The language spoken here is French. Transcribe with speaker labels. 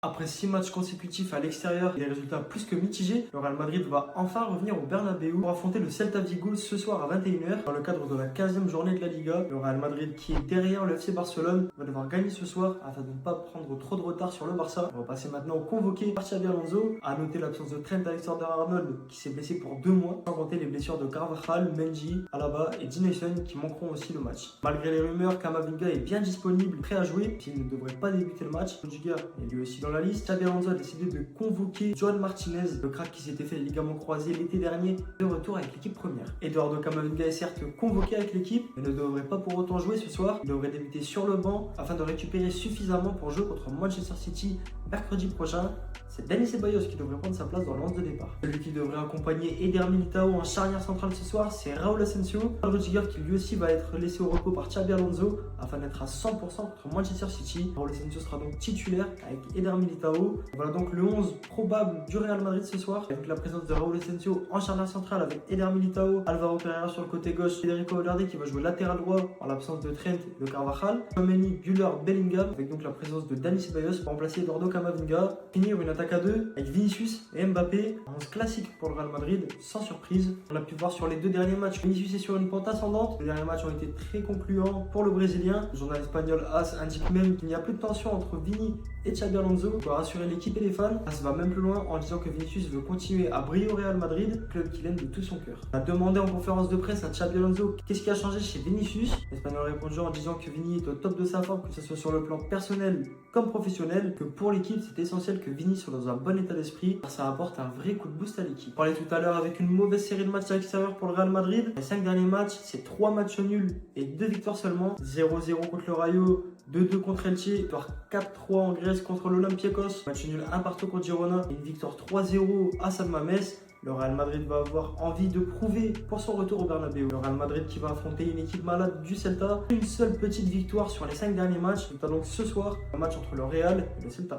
Speaker 1: Après 6 matchs consécutifs à l'extérieur et des résultats plus que mitigés, le Real Madrid va enfin revenir au Bernabéu pour affronter le Celta Vigo ce soir à 21h dans le cadre de la 15e journée de la Liga. Le Real Madrid, qui est derrière le FC Barcelone, va devoir gagner ce soir afin de ne pas prendre trop de retard sur le Barça. On va passer maintenant au convoqué par Xabi Alonso. À noter l'absence de Trent Alexander-Arnold qui s'est blessé pour 2 mois, sans compter les blessures de Carvajal, Mendy, Alaba et Dinesen qui manqueront aussi le match. Malgré les rumeurs, Camavinga est bien disponible, prêt à jouer, s'il ne devrait pas débuter le match. Rudiger est lui aussi dans la liste. Xabi Alonso a décidé de convoquer Joan Martinez, le crack qui s'était fait les ligaments croisés l'été dernier, de retour avec l'équipe première. Eduardo Camavinga est certes convoqué avec l'équipe, mais ne devrait pas pour autant jouer ce soir. Il devrait débuter sur le banc afin de récupérer suffisamment pour jouer contre Manchester City mercredi prochain. C'est Dani Ceballos qui devrait prendre sa place dans l'once de départ. Celui qui devrait accompagner Eder Militao en charnière centrale ce soir, c'est Raúl Asensio. Rudiger qui lui aussi va être laissé au repos par Xabi Alonso afin d'être à 100% contre Manchester City. Raúl Asensio sera donc titulaire avec Eder Militao. Voilà donc le 11 probable du Real Madrid ce soir, avec la présence de Raúl Asensio en charnière centrale avec Eder Militao, Alvaro Pereira sur le côté gauche, Federico Valverde qui va jouer latéral droit en l'absence de Trent et de Carvajal, Tchouaméni, Güler, Bellingham, avec donc la présence de Dani Ceballos pour remplacer Eduardo Camavinga. Finir une attaque à 2 avec Vinicius et Mbappé, un 11 classique pour le Real Madrid, sans surprise. On a pu voir sur les 2 derniers matchs, Vinicius est sur une pente ascendante. Les derniers matchs ont été très concluants pour le Brésilien. Le journal espagnol AS indique même qu'il n'y a plus de tension entre Vini et Xabi Alonso pour rassurer l'équipe et les fans. Ça va même plus loin en disant que Vinicius veut continuer à briller au Real Madrid, club qu'il aime de tout son cœur. On a demandé en conférence de presse à Xabi Alonso qu'est-ce qui a changé chez Vinicius. L'Espagnol a répondu en disant que Vini est au top de sa forme, que ce soit sur le plan personnel comme professionnel, que pour l'équipe c'est essentiel que Vini soit dans un bon état d'esprit car ça apporte un vrai coup de boost à l'équipe. On parlait tout à l'heure avec une mauvaise série de matchs à l'extérieur pour le Real Madrid. Les 5 derniers matchs, c'est 3 matchs nuls et 2 victoires seulement. 0-0 contre le Rayo, 2-2 contre Elche, victoire 4-3 en Grèce contre l'Olympiakos, match nul 1 partout contre Girona et une victoire 3-0 à San Mamés. Le Real Madrid va avoir envie de prouver pour son retour au Bernabéu. Le Real Madrid qui va affronter une équipe malade du Celta. Une seule petite victoire sur les 5 derniers matchs. Donc ce soir, un match entre le Real et le Celta.